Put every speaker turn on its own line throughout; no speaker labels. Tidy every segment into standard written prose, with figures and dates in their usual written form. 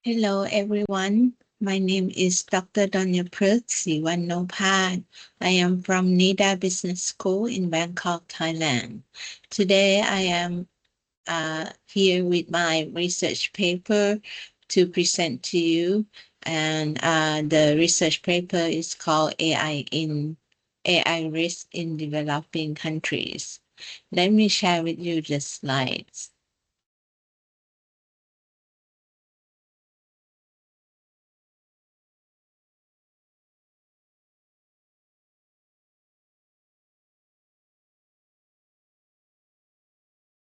Hello, everyone. My name is Dr. Donyaprueth Sriwannopas. I am from NIDA Business School in Bangkok, Thailand. Today, I am here with my research paper to present to you. And the research paper is called AI Risk in Developing Countries. Let me share with you the slides.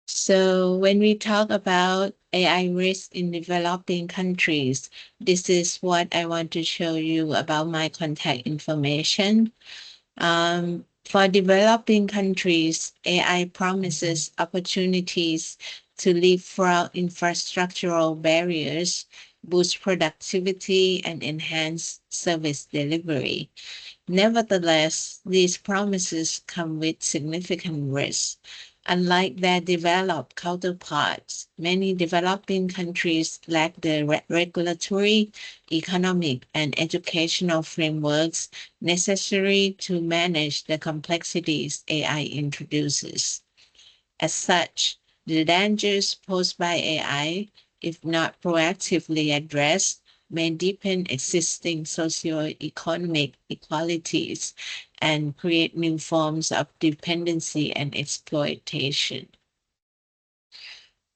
So when we talk about AI risk in developing countries, this is what I want to show you about my contact information. For developing countries, AI promises opportunities to leapfrog infrastructural barriers, boost productivity, and enhance service delivery. Nevertheless, these promises come with significant risks. Unlike their developed counterparts, many developing countries lack the regulatory, economic, and educational frameworks necessary to manage the complexities AI introduces. As such, the dangers posed by AI, if not proactively addressed, may deepen existing socio-economic inequalities and create new forms of dependency and exploitation.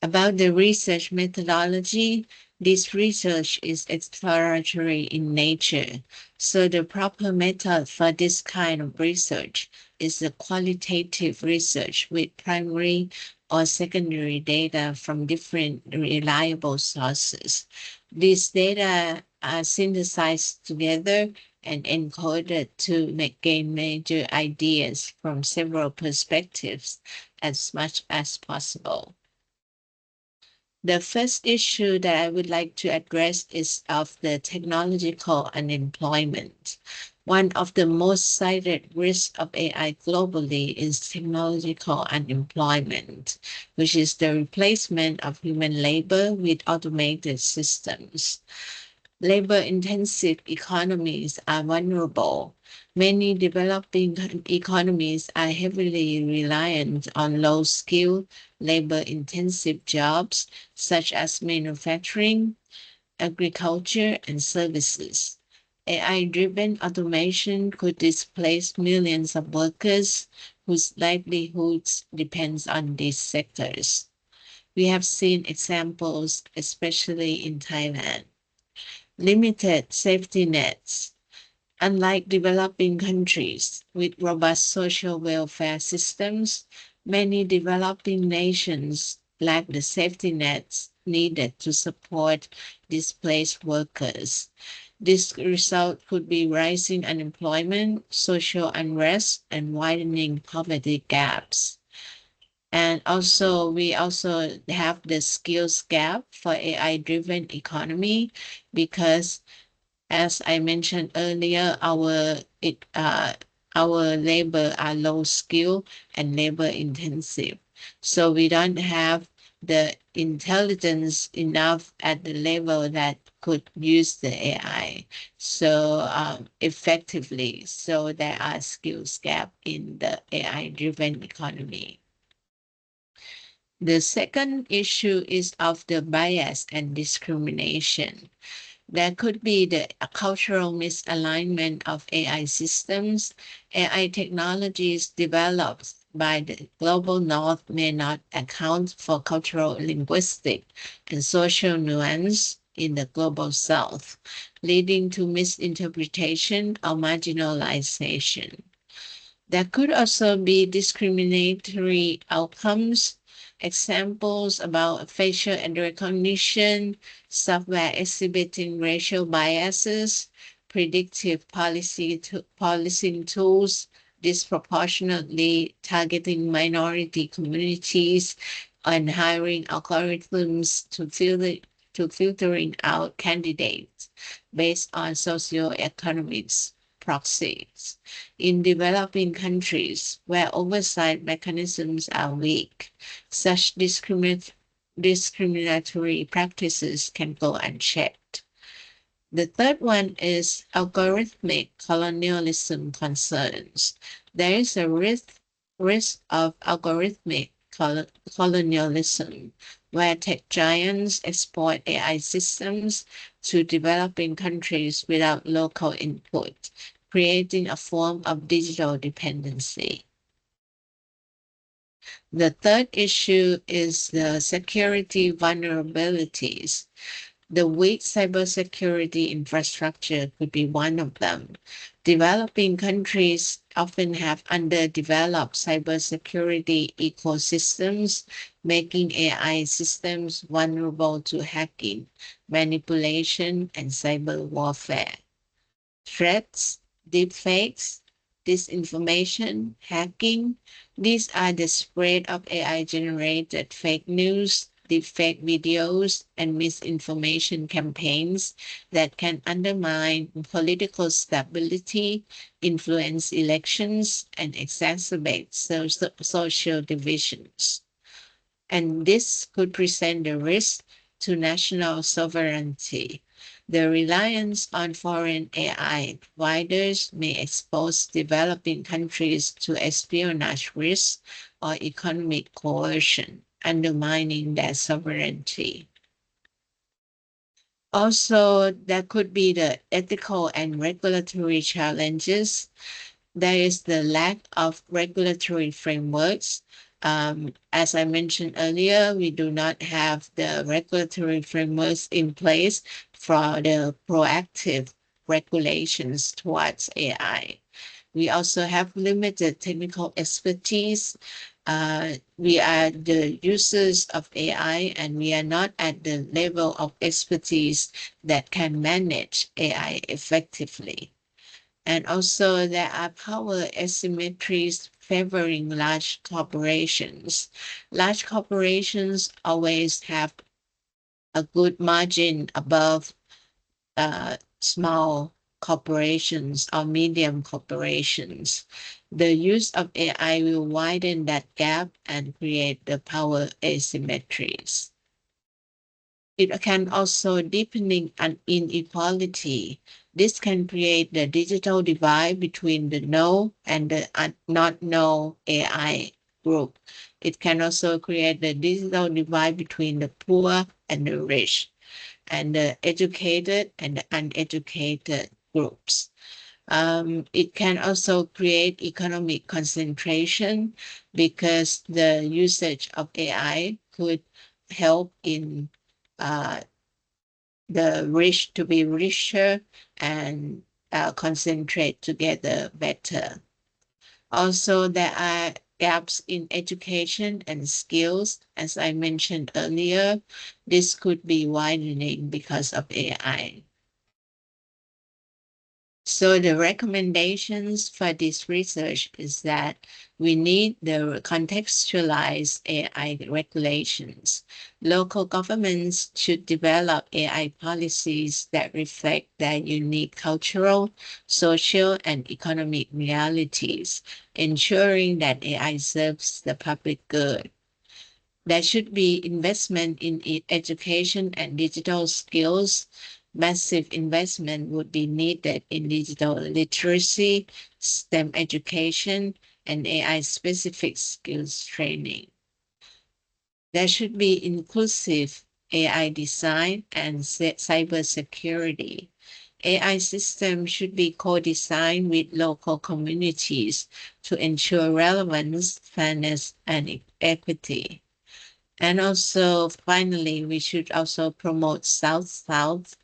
About the research methodology, this research is exploratory in nature. So the proper method for this kind of research is the qualitative research with primary or secondary data from different reliable sources. These data are synthesized together and encoded to gain major ideas from several perspectives as much as possible. The first issue that I would like to address is of the technological unemployment. One of the most cited risks of AI globally is technological unemployment, which is the replacement of human labor with automated systems. Labor-intensive economies are vulnerable. Many developing economies are heavily reliant on low-skilled, labor-intensive jobs such as manufacturing, agriculture, and services. AI-driven automation could displace millions of workers whose livelihoods depends on these sectors. We have seen examples, especially in Thailand. Limited safety nets. Unlike developing countries with robust social welfare systems, many developing nations lack the safety nets needed to support displaced workers. This result could be rising unemployment, social unrest, and widening poverty gaps. And also, we also have the skills gap for AI-driven economy because as I mentioned earlier, our labor are low skill and labor intensive. So we don't have the intelligence enough at the level that could use the AI so effectively. So there are skills gap in the AI driven economy. The second issue is of the bias and discrimination. There could be the cultural misalignment of AI systems. AI technologies developed by the global north may not account for cultural, linguistic, and social nuance in the global south, leading to misinterpretation or marginalization. There could also be discriminatory outcomes, examples about facial recognition, software exhibiting racial biases, predictive policing tools disproportionately targeting minority communities, and hiring algorithms to filtering out candidates based on socioeconomics proxies. In developing countries where oversight mechanisms are weak, such discriminatory practices can go unchecked. The third one is algorithmic colonialism concerns. There is a risk of algorithmic colonialism, where tech giants exploit AI systems to developing countries without local input, creating a form of digital dependency. The third issue is the security vulnerabilities. The weak cybersecurity infrastructure could be one of them. Developing countries often have underdeveloped cybersecurity ecosystems, making AI systems vulnerable to hacking, manipulation, and cyber warfare. Threats, deepfakes, disinformation, hacking. These are the spread of AI-generated fake news, deepfake videos, and misinformation campaigns that can undermine political stability, influence elections, and exacerbate social divisions. And this could present a risk to national sovereignty. The reliance on foreign AI providers may expose developing countries to espionage risks or economic coercion, undermining their sovereignty. Also, there could be the ethical and regulatory challenges. There is the lack of regulatory frameworks. As I mentioned earlier, we do not have the regulatory frameworks in place for the proactive regulations towards AI. We also have limited technical expertise. We are the users of AI, and we are not at the level of expertise that can manage AI effectively. And also there are power asymmetries favoring large corporations. Large corporations always have a good margin above small corporations or medium corporations. The use of AI will widen that gap and create the power asymmetries. It can also deepening an inequality. This can create the digital divide between the know and the not know AI group. It can also create the digital divide between the poor and the rich, and the educated and the uneducated groups. It can also create economic concentration because the usage of AI could help in uh, the rich to be richer and concentrate together better. Also, there are gaps in education and skills. As I mentioned earlier, this could be widening because of AI. So the recommendations for this research is that we need the contextualized AI regulations. Local governments should develop AI policies that reflect their unique cultural, social, and economic realities, ensuring that AI serves the public good. There should be investment in education and digital skills. Massive investment would be needed in digital literacy, STEM education, and AI-specific skills training. There should be inclusive AI design and cybersecurity. AI systems should be co-designed with local communities to ensure relevance, fairness, and equity. And also, finally, we should also promote South-South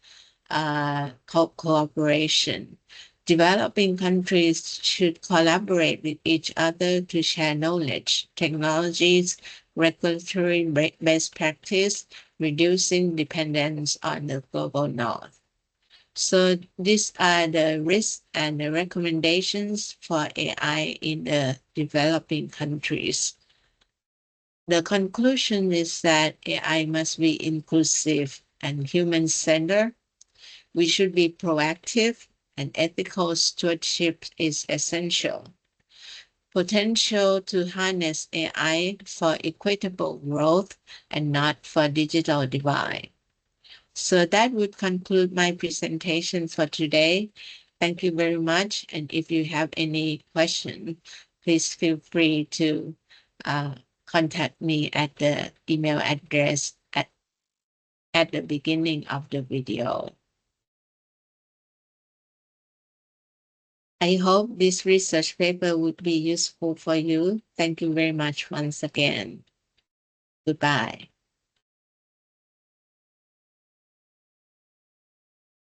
cooperation. Developing countries should collaborate with each other to share knowledge, technologies, regulatory best practice, reducing dependence on the global north. So these are the risks and the recommendations for AI in the developing countries. The conclusion is that AI must be inclusive and human-centered. We should be proactive, and ethical stewardship is essential. Potential to harness AI for equitable growth and not for digital divide. So that would conclude my presentation for today. Thank you very much. And if you have any question, please feel free to uh, contact me at the email address at the beginning of the video. I hope this research paper would be useful for you. Thank you very much once again. Goodbye.